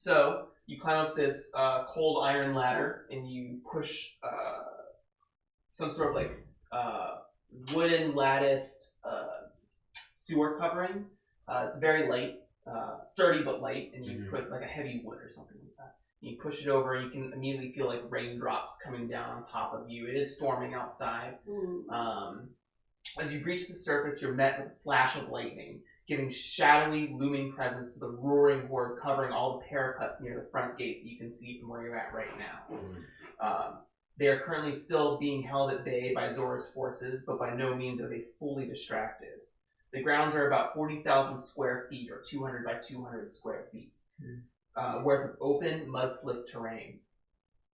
So you climb up this cold iron ladder, and you push some sort of like wooden latticed sewer covering. It's very light, sturdy but light, and you put like a heavy wood or something like that. You push it over, and you can immediately feel like raindrops coming down on top of you. It is storming outside. As you reach the surface, you're met with a flash of lightning, giving shadowy, looming presence to the roaring horde covering all the parapets near the front gate that you can see from where you're at right now. They are currently still being held at bay by Zora's forces, but by no means are they fully distracted. The grounds are about 40,000 square feet, or 200 by 200 square feet, worth of open, mud-slick terrain.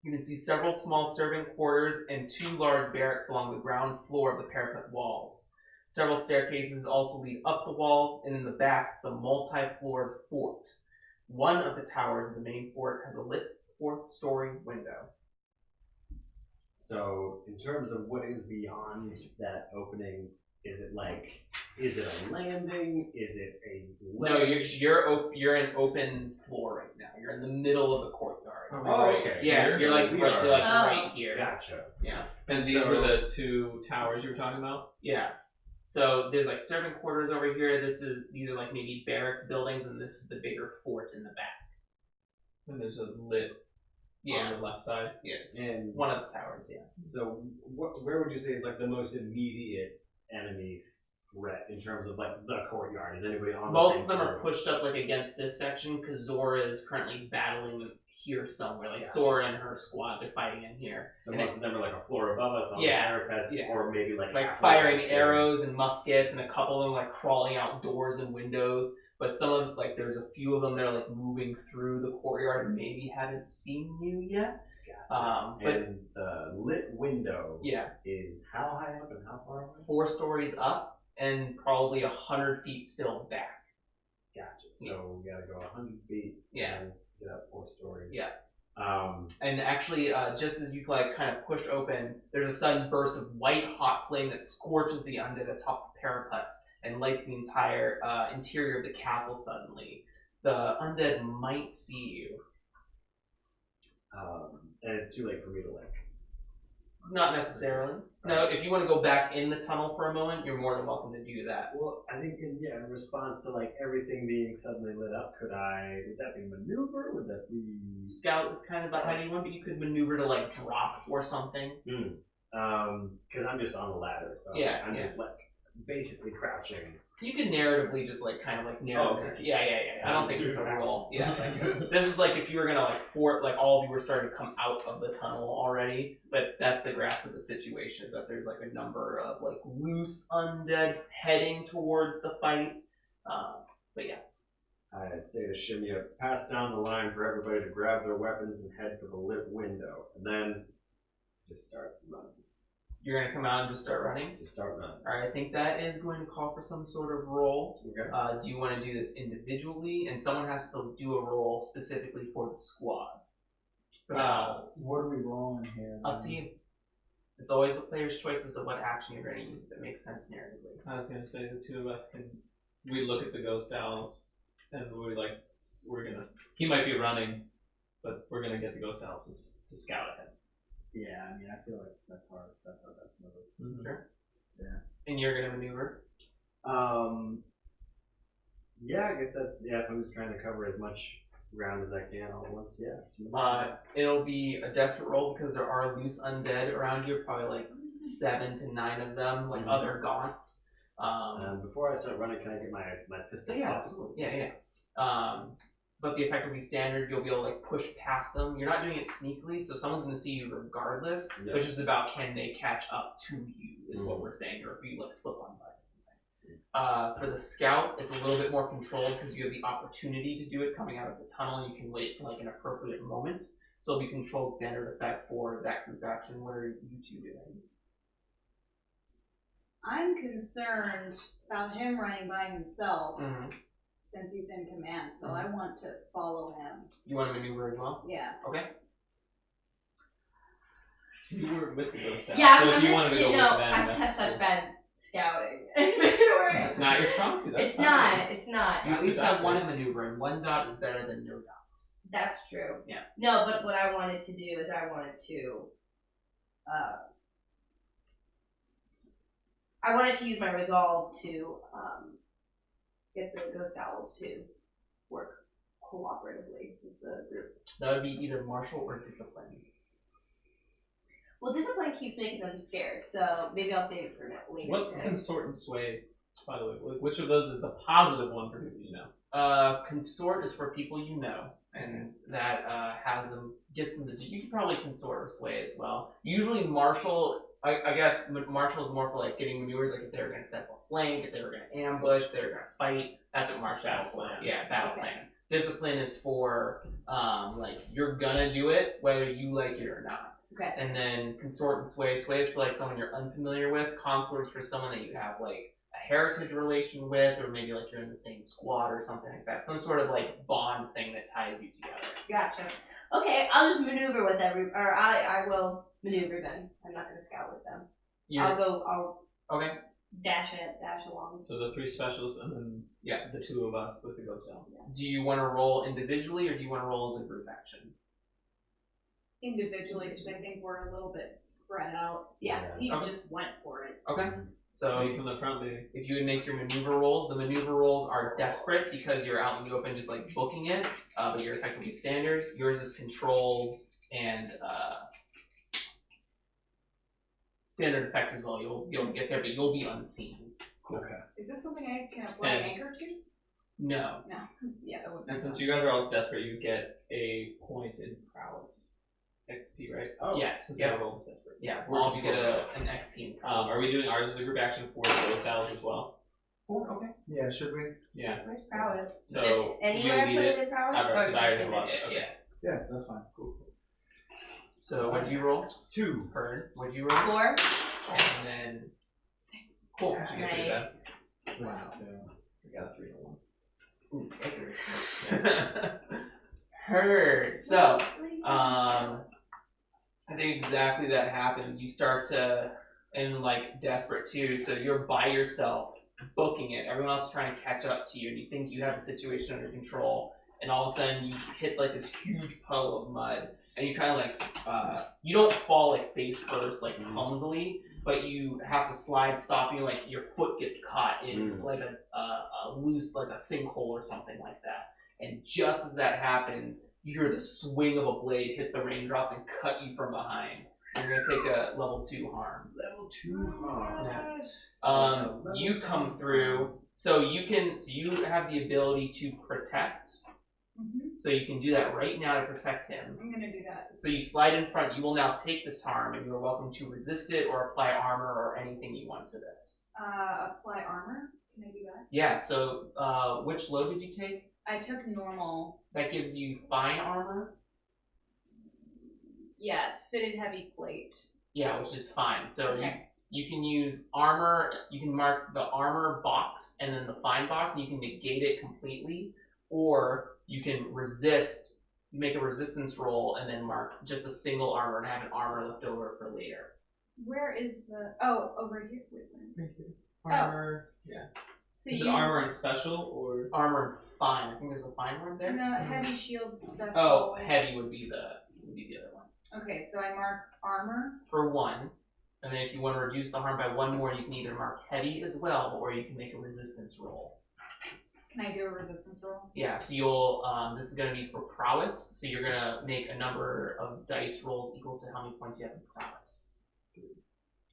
You can see several small servant quarters and 2 large barracks along the ground floor of the parapet walls. Several staircases also lead up the walls, and in the backs it's a multi-floored fort. One of the towers of the main fort has a lit 4th-story window. So, in terms of what is beyond that opening, is it a landing? Is it a No, you're in open floor right now. You're in the middle of the courtyard. Okay. Yeah, you're like right here. Gotcha. Yeah. And these were the 2 towers you were talking about? Yeah. So there's like servant quarters over here. These are like maybe barracks buildings, and this is the bigger fort in the back. And there's a lit on the left side. Yes. And one of the towers. Yeah. So where would you say is like the most immediate enemy threat in terms of like the courtyard? Is anybody on? Most of them are pushed up like against this section because Zora is currently battling here somewhere. Like Sora and her squads are fighting in here. So most of them are like a floor above us on the parapets, or maybe like firing arrows and muskets, and a couple of them like crawling out doors and windows. But some of there's a few of them that are like moving through the courtyard and maybe haven't seen you yet. Gotcha. And the lit window is how high up and how far away? 4 stories up and probably 100 feet still back. Gotcha. So we gotta go 100 feet. And get up 4 stories. Yeah. And actually, just as you like kind of push open, there's a sudden burst of white hot flame that scorches the undead atop the parapets and lights the entire interior of the castle suddenly. The undead might see you. And it's too late for me to like. Not necessarily. No, if you want to go back in the tunnel for a moment, you're more than welcome to do that. Well, I think in response to like everything being suddenly lit up, would that be maneuver? Would that be scout is kind of behind anyone, but you could maneuver to like drop or something. Because I'm just on the ladder, so I'm just like basically crouching. You can narratively just like kind of like narrow. Okay. Yeah. I don't think it's a roll. Yeah. This is like if you were gonna like all of you were starting to come out of the tunnel already, but that's the grasp of the situation is that there's like a number of like loose undead heading towards the fight. But yeah. I say to Shimya, pass down the line for everybody to grab their weapons and head for the lit window, and then just start running. You're going to come out and just start running? Just start running. Alright, I think that is going to call for some sort of roll. Okay. Do you want to do this individually? And someone has to do a roll specifically for the squad. What are we rolling here? Up to you. It's always the player's choice as to what action you're going to use if it makes sense narratively. I was going to say the 2 of us we look at the ghost owls and he might be running, but we're going to get the ghost owls to scout ahead. Yeah, I mean, I feel like that's our best move. Mm-hmm. Sure. Yeah. And you're going to maneuver? Yeah, I guess that's, if I'm just trying to cover as much ground as I can all at once, it'll be a desperate roll because there are loose undead around here, probably like 7 to 9 of them, like other gaunts. Before I start running, can I get my pistol? Yeah, absolutely. Yeah. But the effect will be standard. You'll be able to like push past them. You're not doing it sneakily, so someone's going to see you regardless. Yeah. But it's just about can they catch up to you is what we're saying, or if you like slip on by something. For the scout, it's a little bit more controlled because you have the opportunity to do it coming out of the tunnel. You can wait for like an appropriate moment. So it'll be controlled standard effect for that group action. What are you 2 doing? I'm concerned about him running by himself. Mm-hmm. Since he's in command, so I want to follow him. You want to maneuver as well? Yeah. Okay. You were with the ghost owls. Yeah, I just have such bad scouting. It's not your strong suit. That's It's not. You at least have 1 in maneuvering. 1 dot is better than no dots. That's true. Yeah. No, but what I wanted to do is I wanted to use my resolve to get the ghost owls to work cooperatively with the group. That would be either martial or discipline. Well, discipline keeps making them scared, so maybe I'll save it for later. What's today. consort and sway, by the way? Which of those is the positive one for people you know? Consort is for people you know, and that gets them to do. You can probably consort or sway as well. Usually, martial. I guess martial is more for like getting maneuvers, like if they were going to step on flank, if they were going to ambush, if they were going to fight. That's what martial is for. Yeah, battle Okay. plan. Discipline is for like you're gonna do it whether you like it or not. Okay. And then consort and sway. Sway is for like someone you're unfamiliar with. Consort is for someone that you have like a heritage relation with, or maybe like you're in the same squad or something like that. Some sort of like bond thing that ties you together. Gotcha. Okay, I'll just maneuver with I will maneuver then. I'm not going to scout with them. I'll Okay. dash along. So the 3 specialists and then the 2 of us with the ghost owls. Do you want to roll individually or do you want to roll as a group action? Individually, because I think we're a little bit spread out. Yeah. He Okay. just went for it. Okay. So So from the front, maybe. if you would make your maneuver rolls, the maneuver rolls are desperate because you're out in the open just like booking it, but you're effectively standard. Yours is controlled and standard effect as well. You'll get there, but you'll be unseen. Okay. Is this something I can apply And- anchor to? No. No. Yeah, that would be And since you guys are all desperate, you get a point in prowess. XP, right? Oh. Yes. Since Yep. they're all desperate. Yeah. All of you get an XP in prowess. Are we doing ours as a group action for the ghost owls as well? Okay. Yeah, should we? Yeah. Where's prowess? So Just anywhere I we'll put leave it in prowess? Alright, Or because I just already in lost it? it. Okay. Yeah. Yeah, that's fine. Cool. So what did you roll? 2. Heard. What did you roll? 4? And then 6. cool. Nice. Wow. So, We got a 3 and 1. Ooh, Icarus. Heard. So, I think exactly that happens. You start to, and like desperate too. So you're by yourself, booking it. Everyone else is trying to catch up to you, and you think you have the situation under control. And all of a sudden, you hit like this huge puddle of mud, and you kind of like you don't fall like face first, like clumsily, but you have to slide, stopping. Like your foot gets caught in like a loose, like a sinkhole or something like that. And just as that happens, you hear the swing of a blade hit the raindrops and cut you from behind. You're gonna take a level 2 harm. Level 2 harm. Yeah. You come through, so you have the ability to protect. Mm-hmm. So you can do that right now to protect him. I'm gonna do that. So you slide in front. You will now take this harm, and you are welcome to resist it or apply armor or anything you want to this. Apply armor. Can I do that? Yeah. So which load did you take? I took normal. That gives you fine armor. Yes, fitted heavy plate. Yeah, which is fine. So Okay. you can use armor. You can mark the armor box and then the fine box, and you can negate it completely, or you can resist. You make a resistance roll and then mark just a single armor and have an armor left over for later. Where is the? Oh, over here. Wait, wait. Armor. Yeah. So Is you it armor and special or? Armor and fine. I think there's a fine one there. No, heavy shield special. Oh, heavy would be the other one. Okay, so I mark armor. For 1, and then if you want to reduce the harm by 1 more, you can either mark heavy as well, or you can make a resistance roll. Can I do a resistance roll? Yeah, so you'll, this is going to be for prowess, so you're going to make a number of dice rolls equal to how many points you have in prowess.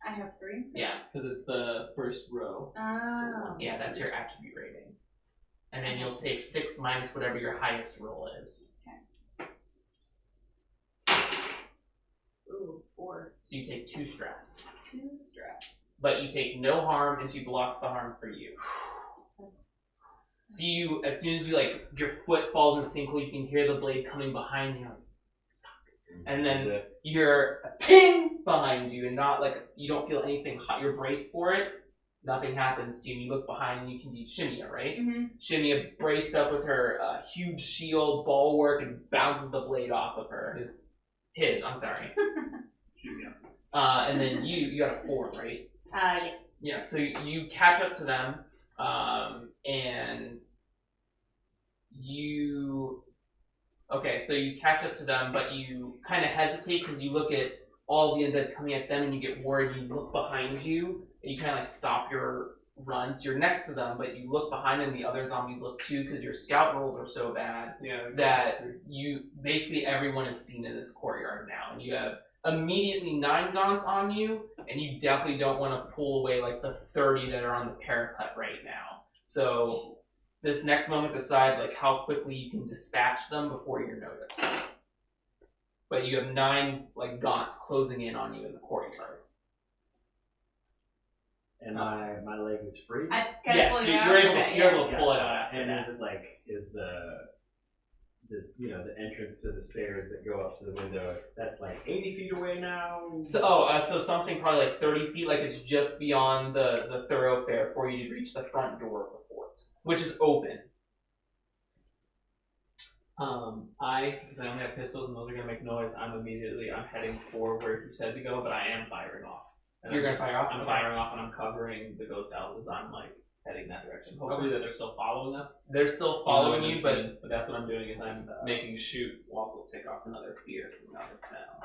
I have 3. Yeah, Because it's the first row. Oh. yeah, that's your attribute rating. And then you'll take 6 minus whatever your highest roll is. Ooh, 4. So you take 2 stress. 2 stress. But you take no harm, and she blocks the harm for you. So you, as soon as you, like, your foot falls in the sinkhole, you can hear the blade coming behind you. And then you're a ting behind you, and not like, you don't feel anything hot. You're braced for it. Nothing happens to you. And you look behind and you can do Shimia, right? Mm-hmm. Shimia braced up with her huge shield, bulwark, and bounces the blade off of her. His, I'm sorry. And then you got a 4, right? Yes. Yeah, so you catch up to them, and you... Okay, so you catch up to them, but you kind of hesitate because you look at all the undead coming at them and you get worried. You look behind you and you kind of like stop your run. So you're next to them, but you look behind and the other zombies look too because your scout rolls are so bad that you basically everyone is seen in this courtyard now, and you have immediately 9 gaunts on you, and you definitely don't want to pull away like the 30 that are on the parapet right now. So this next moment decides like how quickly you can dispatch them before you're noticed. But you have 9 like gaunts closing in on you in the courtyard. And my leg is free. Can I Yes, pull you you're out? able to Okay, you're yeah. able to pull it out after And that. is it like the entrance to the stairs that go up to the window? That's like 80 feet away now. So something probably like 30 feet, like it's just beyond the thoroughfare for you to reach the front door of the fort, which is open. Because I only have pistols and those are gonna make noise. I'm heading for where he said to go, but I am firing off. And You're gonna fire off? I'm Okay. firing off and I'm covering the ghost houses. I'm like heading that direction. Hopefully that they're still following us. They're still following you, but that's what I'm doing is I'm making a shoot. we'll also take off another fear because now they're found.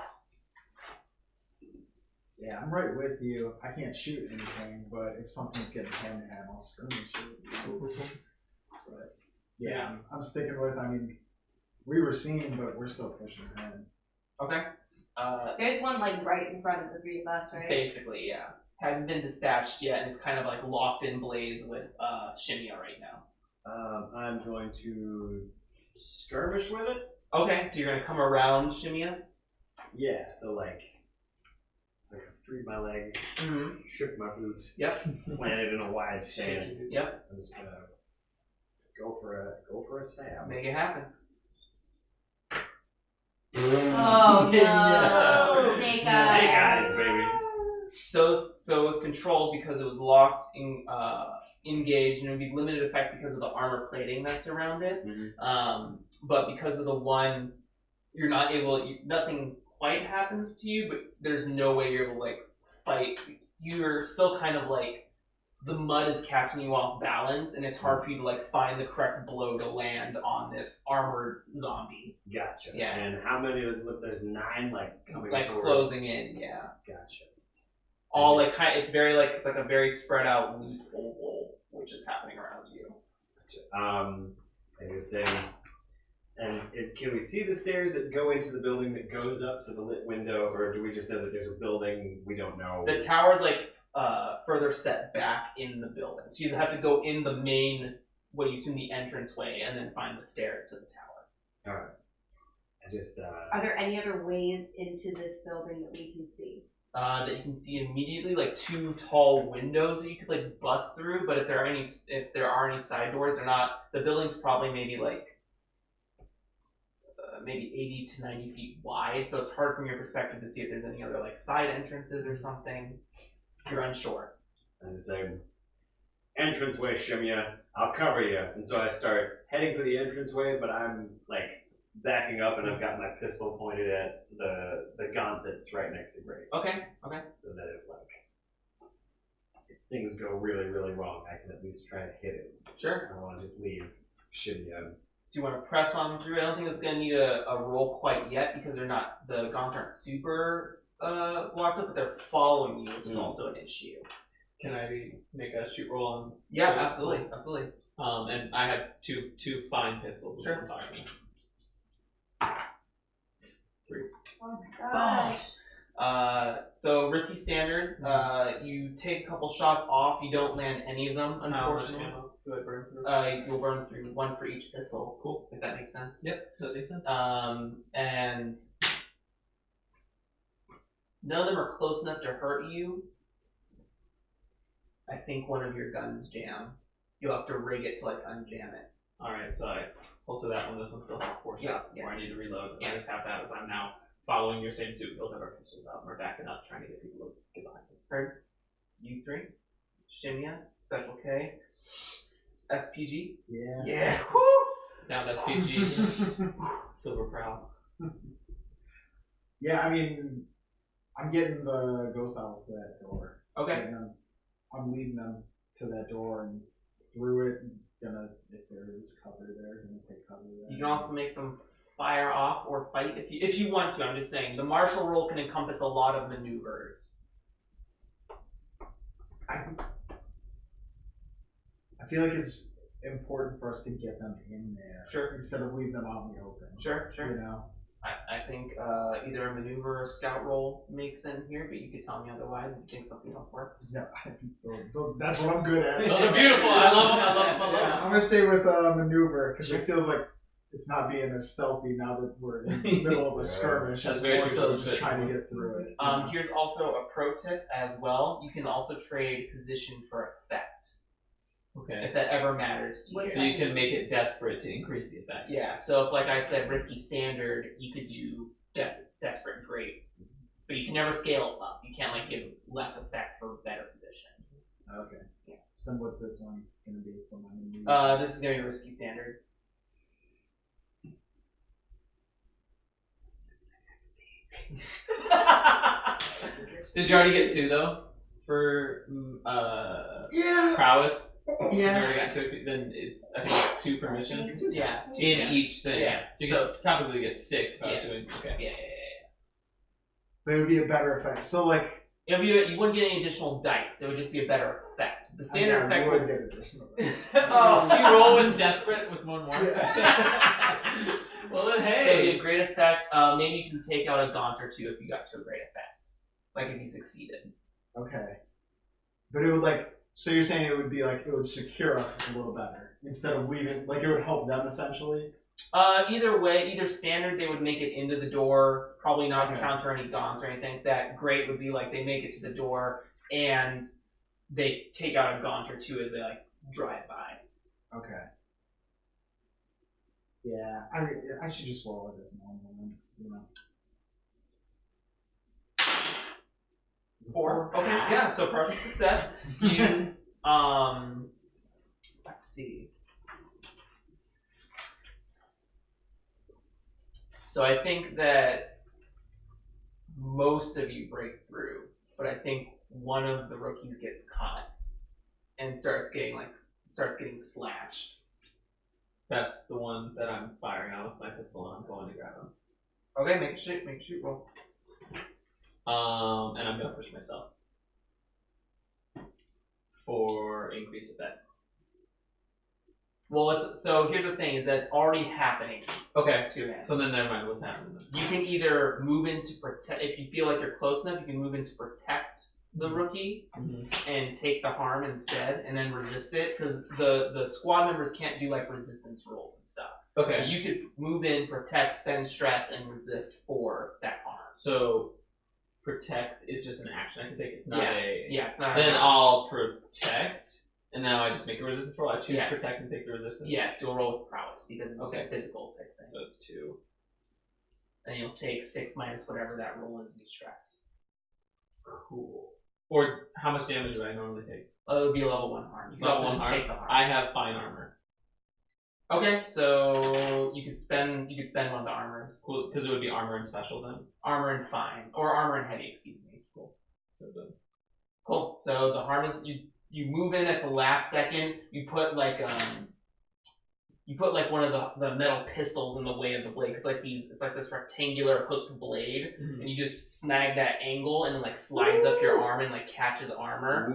Yeah, I'm right with you. I can't shoot anything, but if something's getting hand to hand, I'll skirmish it. But yeah, I'm sticking with. I mean, we were seen, but we're still pushing ahead. Okay. There's one like right in front of the 3 of us, right? Basically, yeah. Hasn't been dispatched yet, and it's kind of like locked in blaze with Shimia right now. I'm going to skirmish with it. Okay, so you're gonna come around Shimia. Yeah, so like I freed my leg, Mm-hmm. shook my boot, Yep. planted in a wide stance. Yep. I'm just gonna go for a stab. Make it happen. Oh no! No. Snake eyes. Snake eyes, baby. So it was controlled because it was locked in, engaged, and it would be limited effect because of the armor plating that's around it. Mhm. But because of the one, you're not able. Nothing quite happens to you, but there's no way you're able to like fight. You're still kind of like the mud is catching you off balance, and it's hard for you to like find the correct blow to land on this armored zombie. Gotcha. Yeah. And how many is it? There's 9 like coming Like toward. closing in, yeah. Gotcha. All like kind of, it's like a very spread out loose oval which is happening around you. I was saying, and can we see the stairs that go into the building that goes up to the lit window, or do we just know that there's a building we don't know? The tower's like further set back in the building, so you have to go in the main, what you assume the entranceway, and then find the stairs to the tower. All right. I just Are there any other ways into this building that we can see? That you can see immediately, like 2 tall windows that you could like bust through. But if there are any side doors, they're not. The building's probably maybe like maybe 80 to 90 feet wide, so it's hard from your perspective to see if there's any other like side entrances or something. You're unsure. I just say, entranceway, Shimya, I'll cover you. And so I start heading for the entranceway, but I'm like backing up, and I've got my pistol pointed at the gaunt that's right next to Grace. Okay. So that if things go really, really wrong, I can at least try to hit it. Sure. I don't want to just leave Shimya. So you want to press on through. I don't think it's going to need a roll quite yet because the gaunts aren't super locked up, but they're following you, which is also an issue. Can I make a shoot roll on? Yeah, absolutely. And I have two fine pistols. Sure. I'm talking. 3. Oh my gosh. So risky standard. You take a couple shots off. You don't land any of them, unfortunately. How much ammo do I burn through? You'll burn through 1 for each pistol. Cool, if that makes sense. Yep, that makes sense. And none of them are close enough to hurt you. I think one of your guns jam. You'll have to rig it to like unjam it. Alright, so I also that one. This one still has 4 shots Yeah, before I need to reload. Yeah. I just have that as I'm now following your same suit. We'll have our pistols out and we're backing up, trying to get people to get behind us. Heard? You 3, Shimya, Special K, SPG. Yeah. Yeah. Woo! Now that's PG. Silver Proud. Yeah, I mean, I'm getting the ghost owls to that door. Okay. And I'm leading them to that door and through it. Gonna, if there is cover there, gonna take cover there. You can also make them fire off or fight if you want to. I'm just saying the martial role can encompass a lot of maneuvers. I feel like it's important for us to get them in there, Sure. instead of leave them out in the open. Sure. You know. I think either a maneuver or a scout roll makes sense here, but you could tell me otherwise if you think something else works. No, that's what I'm good at. Those are beautiful. I love them. I love them. I love Yeah, them. I'm gonna stay with maneuver because it feels like it's not being as stealthy now that we're in the middle of a skirmish. That's It's very more true. so just trying to get through it. Here's also a pro tip as well. You can also trade position for effect Okay. if that ever matters to What you. is So you can make it desperate to increase the effect. Yeah, so if, like I said, risky standard, you could do desperate great, but you can never scale it up. You can't like give less effect for better position. Okay. Yeah. So what's this one gonna be for my maneuver? This is gonna be risky standard. Did you already get 2 though for Yeah. prowess? You Yeah. already got 2. Then it's I think it's 2 per mission Yeah. in each thing. Yeah. So you So- could probably get 6 if I was Yeah. doing. Okay. Yeah. But it would be a better effect. So like. You wouldn't get any additional dice. It would just be a better effect. The standard effect would would. get additional. Oh. Do you roll with desperate with one more? Yeah. Well then, So it'd be hey. a great effect. Maybe you can take out a gaunt or 2 if you got to a great effect. Like if you succeeded. Okay. But it would like. So you're saying it would be like it would secure us a little better instead of leaving. Like it would help them essentially. Either way, either standard, they would make it into the door, probably not Okay. encounter any gaunts or anything. That great would be like they make it to the door and they take out a gaunt or 2 as they like drive by. Okay. Yeah, I should just roll it as normal, you know. 4. Okay, yeah. So partial success. You let's see. So I think that most of you break through, but I think one of the rookies gets caught and starts getting slashed. That's the one that I'm firing on with my pistol, and I'm going to grab him. Okay, make a shoot roll. And I'm gonna push myself for increased effect. Well, so here's the thing: is that it's already happening. Okay. To your hand. So then never mind what's happening. Then. You can either move in to protect. If you feel like you're close enough, you can move in to protect the rookie and take the harm instead, and then resist it because the squad members can't do like resistance rolls and stuff. Okay. You could move in, protect, spend stress, and resist for that harm. So protect is just an action I can take. It's not a. Yeah, it's not. Then I'll protect, and now I just make a resistance roll. I choose Yeah. protect and take the resistance. Yeah, still roll with prowess because it's Okay. a physical type thing. So it's 2. And you'll take 6 minus whatever that roll is in stress. Cool. Or how much damage do I normally take? It would be a level 1 harm. You can Level also 1 just harm? take the harm. I have fine armor. Okay, so you could spend one of the armors. Cool, because it would be armor and special then. Armor and fine. Or armor and heavy, excuse me. Cool. So the Cool. So the harm is you move in at the last second, you put like one of the metal pistols in the way of the blade. It's like it's like this rectangular hooked blade, and you just snag that angle and it like slides up your arm and like catches armor.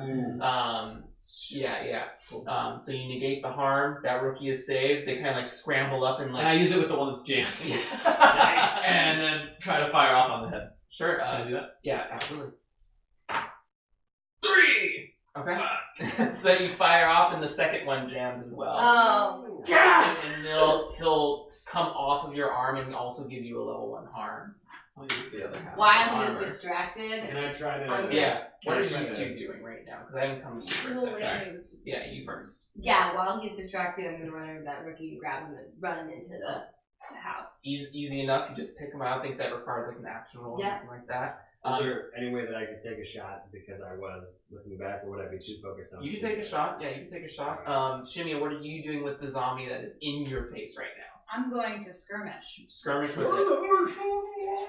Yeah. Cool. So you negate the harm. That rookie is saved. They kind of like scramble up and And I like. use it with the one that's jammed. Nice. And then try to fire off on the head. Sure. Can I do that? Yeah, absolutely. 3! Okay. So you fire off, and the second one jams as well. Oh. And he'll come off of your arm and also give you a level 1 harm. I'll use the other half. While he Armor. was distracted. Can I try to? Yeah. What Can I are try you to- 2 doing right now? Because I haven't come to you first. So sorry. Yeah, you first. Yeah, while he's distracted, I'm gonna run over that rookie and grab him and run him into the house. Easy enough. You just pick him out. I think that requires like an action roll or Yeah. something like that. Is there any way that I could take a shot because I was looking back, or would I be too focused on? You can take a shot. Yeah, you can take a shot. Shimia, what are you doing with the zombie that is in your face right now? I'm going to skirmish. Skirmish with it.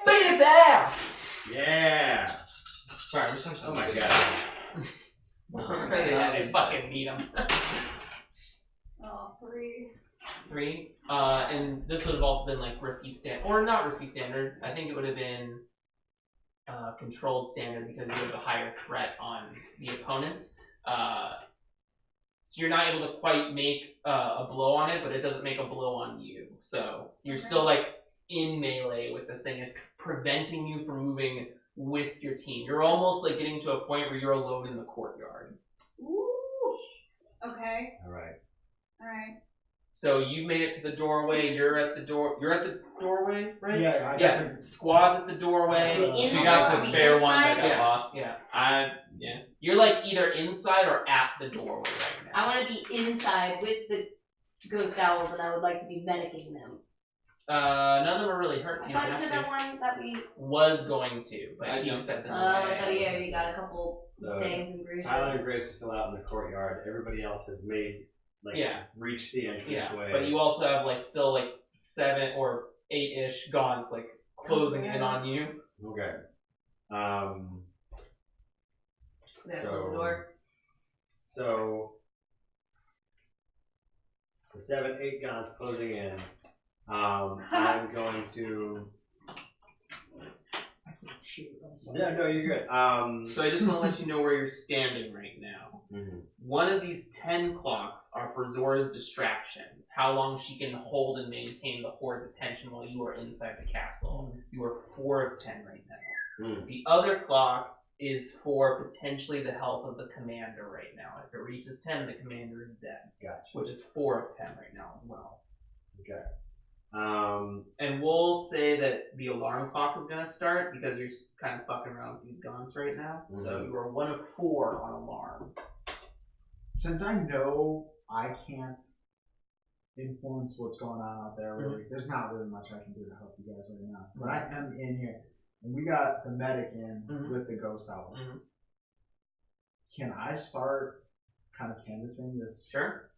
Beat its ass! Yeah. Sorry, we're talking Oh my god. They fucking beat him. Oh, 3. 3. And this would have also been like risky or not risky standard. I think it would have been controlled standard because you have a higher threat on the opponent. So you're not able to quite make a blow on it, but it doesn't make a blow on you. So you're still like in melee with this thing. It's preventing you from moving with your team. You're almost like getting to a point where you're alone in the courtyard. Ooh. Okay. All right. Alright. So you made it to the doorway. You're at the door. You're at the doorway, right? Yeah, I got Yeah. Squad's at the doorway. In So the you got door, the we spare one that inside? got lost. Yeah. Yeah. You're like either inside or at the doorway right now. I want to be inside with the ghost owls, and I would like to be medicing them. None of them are really hurt. I So you thought don't you have said to. that one that we. Was going to, but I he jumped. stepped in the Oh, way. I thought you already got a couple So, things and bruises. Tyler and Grace are still out in the courtyard. Everybody else has reached the entrance Yeah, way. but you also have like still like 7 or 8-ish gaunts like closing in on you. Okay. There, close the door. So 7, 8 guns closing in. I'm going to. No, you're good. So I just want to let you know where you're standing right now. Mhm. One of these 10 clocks are for Zora's distraction. How long she can hold and maintain the Horde's attention while you are inside the castle. You are 4 of 10 right now. Mm. The other clock is for potentially the health of the commander right now. If it reaches 10, the commander is dead. Gotcha. Which is 4 of 10 right now as well. Okay. And we'll say that the alarm clock is going to start because you're kind of fucking around with these guns right now. Mm-hmm. So you are 1 of 4 on alarm. Since I know I can't influence what's going on out there, really, there's not really much I can do to help you guys right now. But I am in here, and we got the medic in with the ghost owls. Mm-hmm. Can I start kind of canvassing this Sure.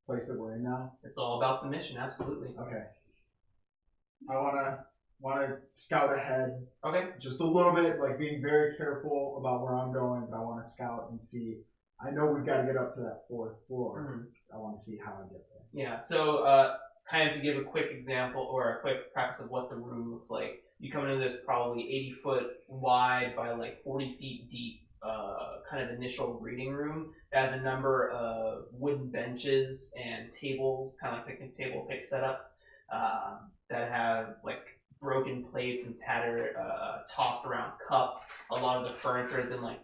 place that we're in now? It's all about the mission, absolutely. Okay. I wanna scout ahead Okay. just a little bit, like being very careful about where I'm going, but I want to scout and see. I know we've got to get up to that 4th floor. I want to see how I get there. Yeah, so kind of to give a quick example or a quick preface of what the room looks like, you come into this probably 80-foot wide by like 40 feet deep kind of initial reading room that has a number of wooden benches and tables, kind of like picnic table type setups that have like broken plates and tattered, tossed around cups. A lot of the furniture has been like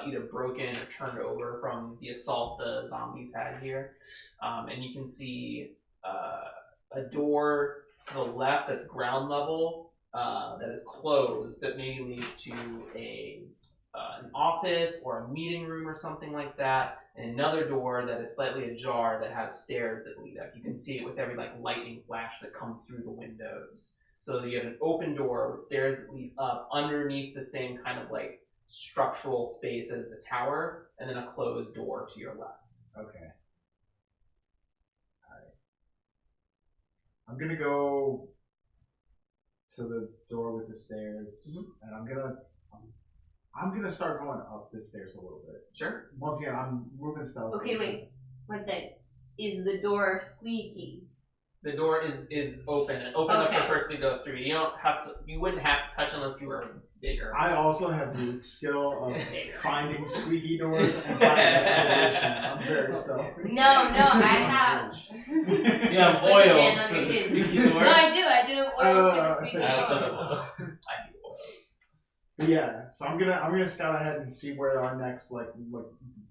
either broken or turned over from the assault the zombies had here. And you can see a door to the left that's ground level that is closed that maybe leads to an office or a meeting room or something like that, and another door that is slightly ajar that has stairs that lead up. You can see it with every like lightning flash that comes through the windows. So you have an open door with stairs that lead up underneath the same kind of like structural space as the tower, and then a closed door to your left. Okay. Alright. I'm gonna go to the door with the stairs, and I'm gonna start going up the stairs a little bit. Sure. Once again, I'm moving stealth. Okay, wait. One thing. Is the door squeaky? The door is open and open up for a Okay. person to go through. You don't have to. You wouldn't have to touch unless you were bigger. I also have the skill of Bigger. finding squeaky doors and finding a solution. I'm very stealthy. No, I have. You have Put your oil hand on for your the chin. squeaky door. No, I do. I do have oil for the squeaky That's door. a- I do oil. But yeah, so I'm gonna scout ahead and see where our next like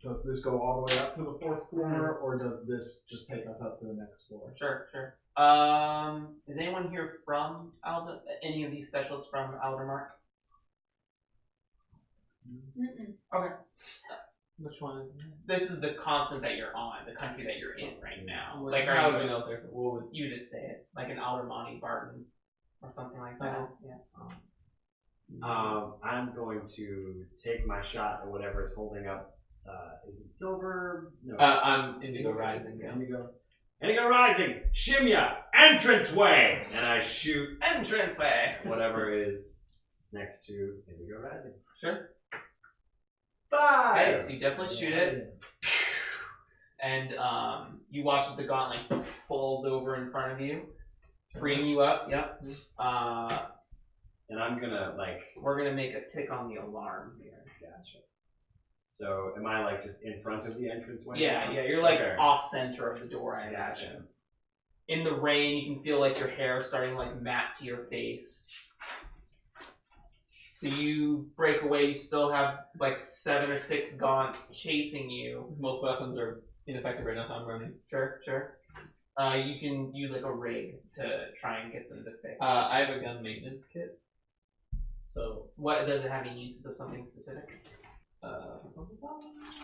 does this go all the way up to the 4th floor, or does this just take us up to the next floor? Sure. Is anyone here from Alda? Any of these specialists from Aldermark? Okay. Which one is it? This is the continent that you're on, the country that you're in right now. Like, Like, how are would we you? know there? What would You just say it, like an Aldermani Barton or something like that. Yeah. I'm going to take my shot at whatever is holding up. Is it silver? No. I'm Indigo Rising. Yeah. Indigo Rising! Shimya! Entranceway! And I shoot Entranceway. whatever is next to Indigo Rising. Sure. 5! Okay, so you definitely shoot it. and you watch as the gauntlet falls over in front of you, freeing you up. Yep. And I'm gonna We're gonna make a tick on the alarm here. Gotcha. So am I just in front of the entranceway? Yeah, you're off center of the door, I imagine. In the rain, you can feel your hair starting mat to your face. So you break away. You still have 7 or 6 gaunts chasing you. Most weapons are ineffective right now, so I'm running. Sure. You can use a rig to try and get them to fix. I have a gun maintenance kit. So what does it have any uses of something specific?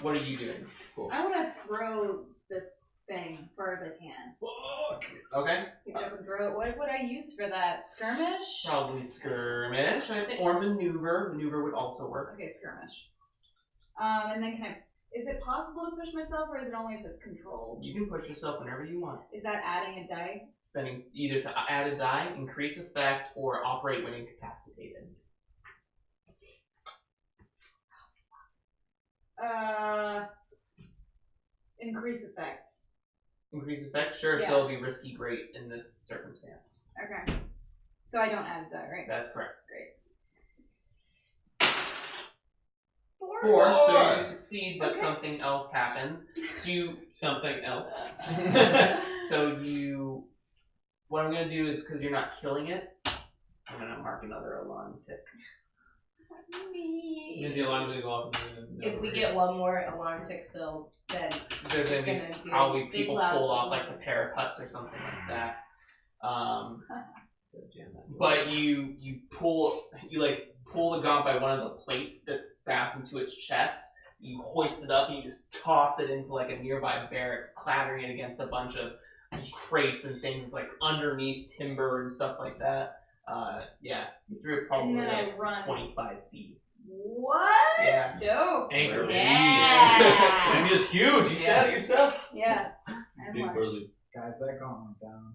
What are you doing? Cool. I want to throw this thing as far as I can. Okay. Pick it up and throw it. What would I use for that? Skirmish? Probably skirmish, I think, or maneuver. Maneuver would also work. Okay, skirmish. And then is it possible to push myself, or is it only if it's controlled? You can push yourself whenever you want. Is that adding a die? Spending either to add a die, increase effect, or operate when incapacitated. Increase effect. Increase effect? Sure, Yeah. so it'll be risky great in this circumstance. Okay. So I don't add a die, right? That's correct. Great. 4, so you succeed, but Okay. something else happens. So something else. what I'm going to do is, because you're not killing it, I'm going to mark another alarm tick. Means the alarm's gonna go off. If we get one more alarm tick filled, then There's going to It's be gonna be probably a big people loud pulled off alarm. the parapets or something like that. But you pull the gaunt by one of the plates that's fastened to its chest. You hoist it up and you just toss it into a nearby barracks, clattering it against a bunch of crates and things underneath timber and stuff like that. You threw it probably And then I run. 25 feet. What? Yeah. Dope. Anchor. Yeah. Sammy's huge. You said it yourself. Yeah. I'm Big large. burly. Guys, that gaunt went down.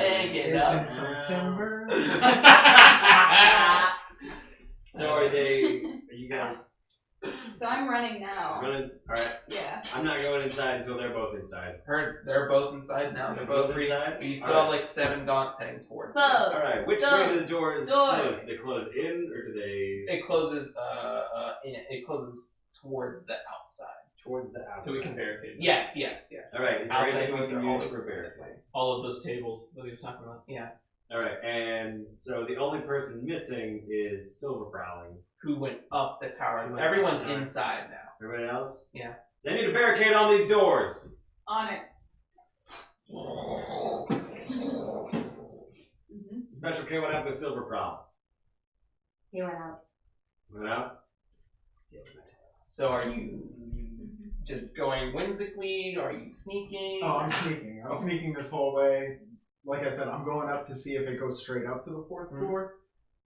Hang it It's up. in some timber. So are you guys So I'm running now. running? Alright. Yeah. I'm not going inside until they're both inside. They're both inside now. They're both free. inside? But you still Alright. have 7 gaunts heading towards you. close. Alright, which Doors. way does doors Doors. close? Do they close in or do they It closes it closes towards the outside. towards the outside? So we can barricade. Yes. Alright, is there Outside anything we doors can are use always for the same barricade? way. All of those tables that he was talking about. Alright, and so the only person missing is Silver Prowling. Who went up the tower? Who went Everyone's up the tower. inside now. Everybody else? Yeah. They need a barricade on these doors! On it. Special K, what happened with Silver Prowling? He went out. Went out? So are you just going whimsically? Are you sneaking? Oh, I'm sneaking. I'm sneaking this whole way. Like I said, I'm going up to see if it goes straight up to the 4th floor.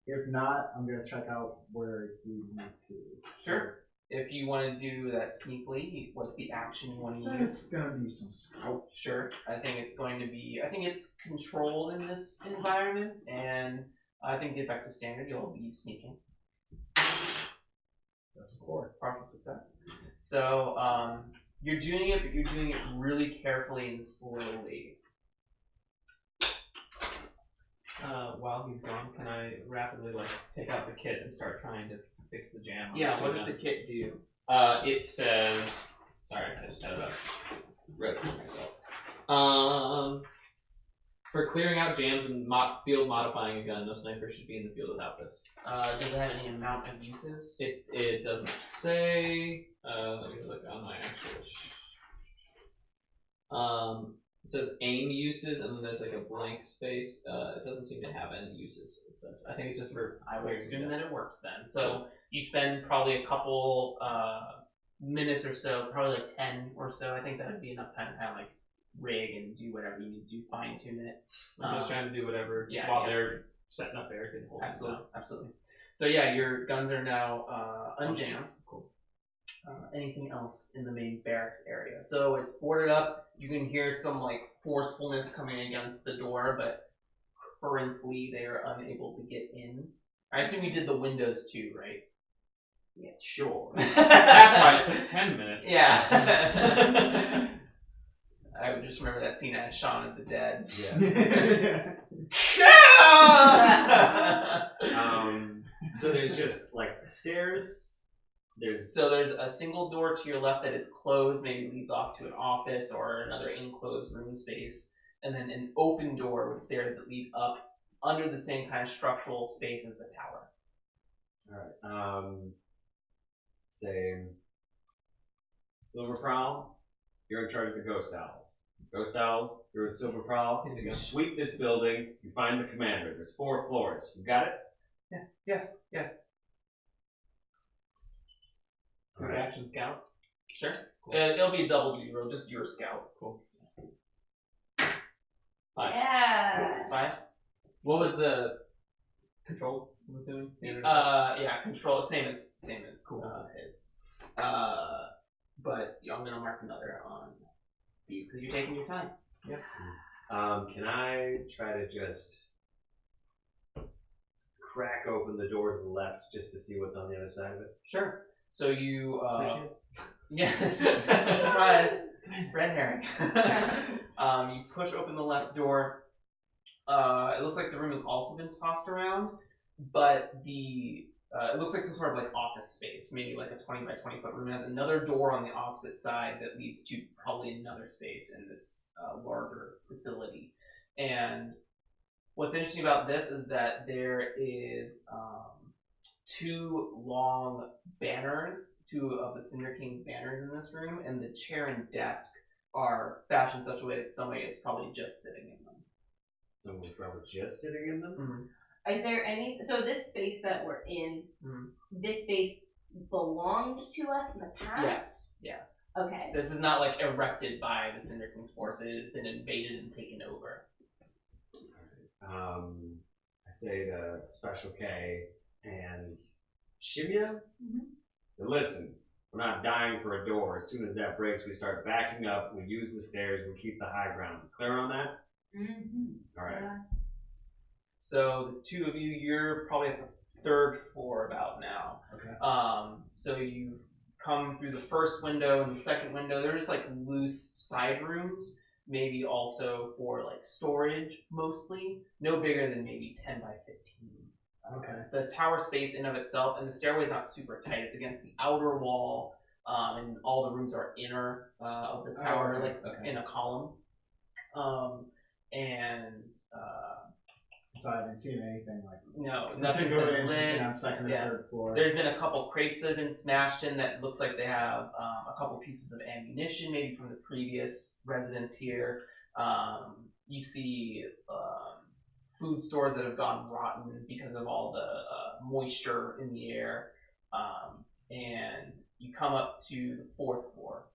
If not, I'm going to check out where it's leading me to. Sure. If you want to do that sneakily, what's the action you want to use? It's going to be some scout. Sure. I think it's controlled in this environment, and I think the effective standard, you'll be sneaking. That's a 4. Partial success. So, you're doing it, but you're doing it really carefully and slowly. While he's gone, can I rapidly take out the kit and start trying to fix the jam? on Yeah, the what two does the guns? kit do? It says. Sorry, I just had it up. Read it for myself. For clearing out jams and field modifying a gun, no sniper should be in the field without this. Does it have any amount of uses? It doesn't say. Let me look on my actual. It says aim uses, and then there's a blank space. It doesn't seem to have any uses. I think it's just for. I would assume that it works then. So you spend probably a couple minutes or so, probably 10 or so. I think that would be enough time to kind of rig and do whatever you need to do, fine tune it. I'm just trying to do whatever while they're setting up barricade. Absolutely. So yeah, your guns are now unjammed. Cool. Anything else in the main barracks area? So it's boarded up. You can hear some forcefulness coming against the door, but currently they are unable to get in. I assume you did the windows too, right? Sure. That's why it took 10 minutes. Yeah. I would just remember that scene at Shaun of the Dead. So there's just like stairs. There's a single door to your left that is closed, maybe leads off to an office or another enclosed room space, and then an open door with stairs that lead up under the same kind of structural space as the tower. All right. Say, Silver Prowl, you're in charge of the Ghost Owls. Ghost Owls, you're with Silver Prowl. You sweep this building. You find the commander. There's 4 floors. You got it? Yeah. Yes. All right. Action scout. Sure. Cool. It'll be a double duty roll, just your scout. Cool. 5. 5. Yes. 5. What was the control? I'm assuming. Yeah, control same as Cool. his. But I'm gonna mark another on these because you're taking your time. Yep. Can I try to just crack open the door to the left just to see what's on the other side of it? Sure. So you There she is. yeah. Surprise. Red herring. You push open the left door. It looks like the room has also been tossed around, but it looks like some sort of like office space, maybe like a 20 by 20 foot room. It has another door on the opposite side that leads to probably another space in this larger facility. And what's interesting about this is that there is 2 long banners, 2 of the Cinder King's banners in this room, and the chair and desk are fashioned in such a way that somebody is probably just sitting in them. Someone's probably just sitting in them? Mm-hmm. Is there any? So this space that we're in, Mhm. this space belonged to us in the past. Yes, yeah. Okay. This is not like erected by the Cinder King's forces. It has been invaded and taken over. I say to Special K and Shimya, listen, we're not dying for a door. As soon as that breaks, we start backing up. We use the stairs. We keep the high ground. Clear on that? Mm-hmm. All right. Yeah. So the 2 of you, you're probably at the 3rd floor about now. Okay. So you've come through the first window and the second window. They're just like loose side rooms, maybe also for like storage mostly. No bigger than maybe 10 by 15. Okay. The tower space in of itself, and the stairway is not super tight. It's against the outer wall, and all the rooms are inner of the tower, in a column. So I haven't seen anything like No, nothing's particularly been interesting lit. on 2nd or Yeah. 3rd floor. There's been a couple crates that have been smashed in that looks like they have a couple pieces of ammunition, maybe from the previous residents here. You see food stores that have gone rotten because of all the moisture in the air. And you come up to the 4th floor.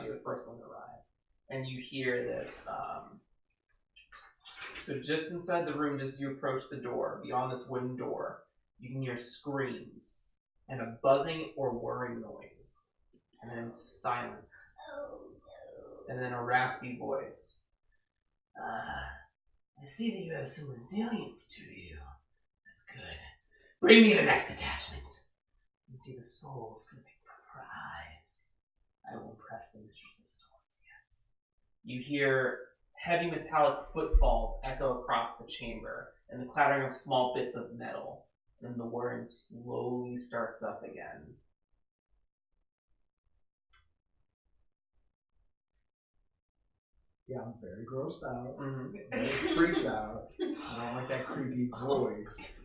You're the first one to arrive. And you hear this. So just inside the room, just as you approach the door, beyond this wooden door, you can hear screams and a buzzing or whirring noise. And then silence. And then a raspy voice. I see that you have some resilience to you. That's good. Bring me the next attachment. You can see the soul slipping from her eyes. I will impress the mistress of swords yet. You hear heavy metallic footfalls echo across the chamber, and the clattering of small bits of metal. Then the whirring slowly starts up again. Yeah, I'm very grossed out. Mm-hmm. Very freaked out. I don't like that creepy voice.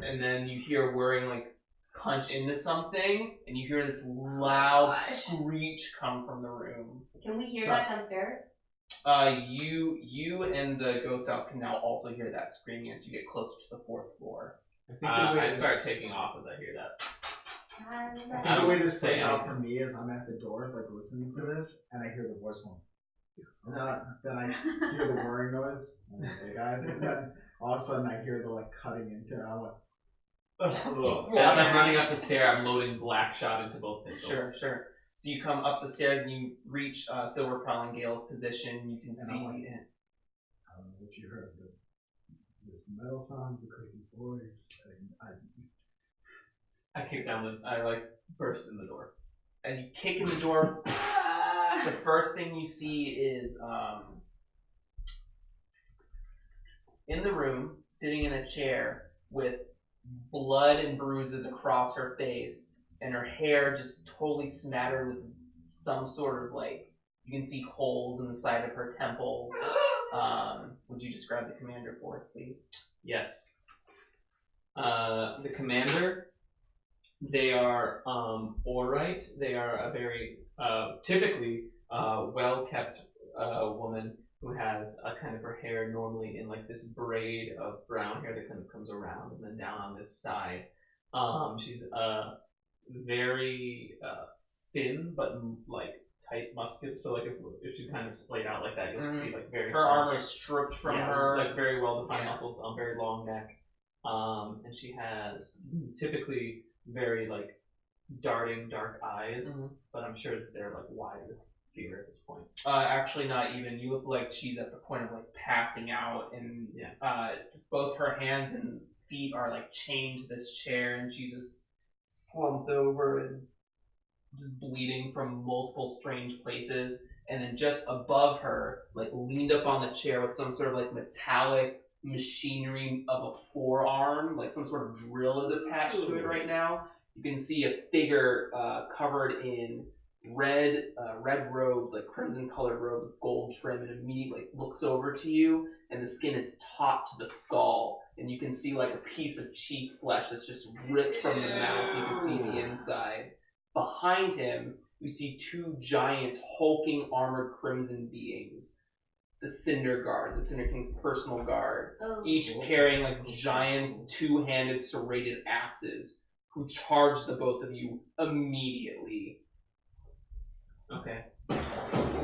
And then you hear whirring like punch into something, and you hear this loud screech come from the room. Can we hear that downstairs? You and the ghost house can now also hear that screaming as you get closer to the 4th floor. I start taking off as I hear that. I think I the don't way this say plays out anything. for me is I'm at the door, like listening to this, and I hear the voice going. Then I hear the whirring noise. I'm like, hey guys, and then all of a sudden I hear the like cutting into it. I'm like, As I'm running up the stair, I'm loading black shot into both pistols. Sure. So you come up the stairs and you reach Silver Prowl and Gale's position. You can and see. I'm like, I don't know what you heard, but there's metal sounds, a creepy voice. I burst in the door. As you kick in the door, the first thing you see is in the room, sitting in a chair with blood and bruises across her face, and her hair just totally smattered with some sort of you can see holes in the side of her temples. Would you describe the commander for us, please? Yes. The commander, they are alright. They are a very typically well-kept woman who has a kind of her hair normally in this braid of brown hair that kind of comes around and then down on this side. She's very thin but tight muscular. So if she's kind of splayed out like that, you'll see very her armor is stripped from her, very well defined muscles, very long neck. And she has typically very darting dark eyes, but I'm sure that they're wide with fear at this point. Actually, not even. You look like she's at the point of passing out, and both her hands and feet are chained to this chair, and she's just slumped over and just bleeding from multiple strange places. And then just above her, leaned up on the chair with some sort of metallic machinery of a forearm, some sort of drill is attached to it right now. You can see a figure covered in red robes, crimson colored robes, gold trim, and immediately looks over to you, and the skin is taut to the skull, and you can see a piece of cheek flesh that's just ripped from the mouth. You can see the inside. Behind him, you see two giant hulking armored crimson beings. The Cinder Guard, the Cinder King's personal guard, each carrying giant two-handed serrated axes, who charge the both of you immediately. Okay.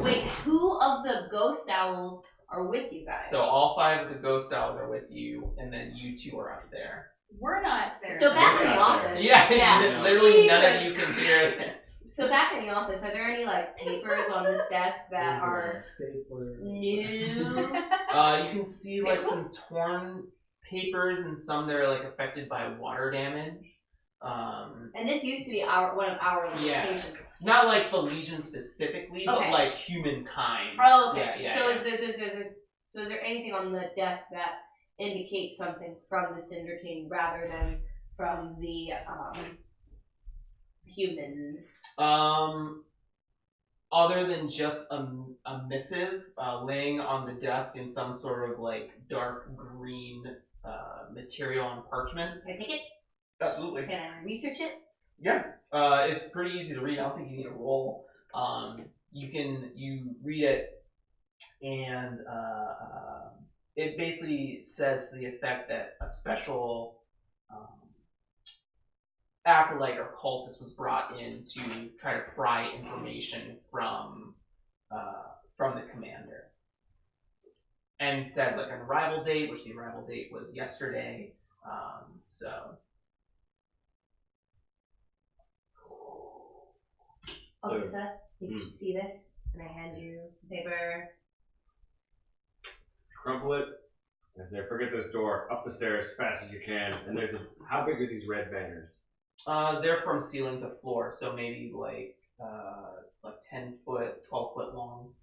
Wait, who of the ghost owls are with you guys? So all 5 of the ghost owls are with you, and then you 2 are up there. We're not there. So back in the office. Yeah. Literally none of Jesus you can hear this. So back in the office, are there any papers on this desk that are stapler. new? You can see some torn papers and some that are affected by water damage. And this used to be one of our locations. Not the Legion specifically, Okay. but humankind. Oh, okay. Yeah. So is there anything on the desk that indicates something from the Cinder King rather than from the humans? Other than just a missive laying on the desk in some sort of dark green material on parchment. Can I take it? Absolutely. Can I research it? Yeah. It's pretty easy to read. I don't think you need a roll. You read it, and it basically says to the effect that a special acolyte or cultist was brought in to try to pry information from the commander, and says an arrival date, which the arrival date was yesterday. Okay, sir. You should see this, and I hand you the paper. Crumple it. I say, forget this door. Up the stairs, fast as you can. And there's how big are these red banners? They're from ceiling to floor, so maybe 10 foot, 12 foot long.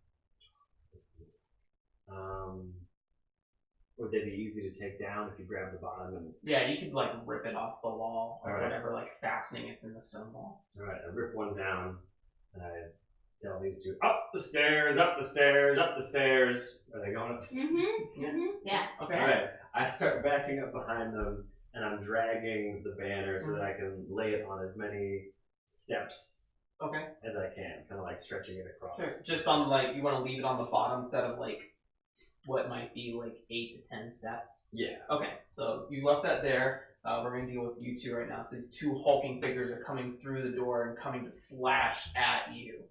Would they be easy to take down if you grab the bottom and? Yeah, you could rip it off the wall or All right. whatever, fastening it's in the stone wall. All right, I rip one down, and I tell these 2, up the stairs, up the stairs, up the stairs. Are they going up the stairs? Yeah. Okay. All right, I start backing up behind them, and I'm dragging the banner so that I can lay it on as many steps Okay. as I can, kind of stretching it across. Sure. Just on you want to leave it on the bottom set of what might be 8 to 10 steps. Yeah. Okay, so you left that there. We're going to deal with you 2 right now. So these 2 hulking figures are coming through the door and coming to slash at you.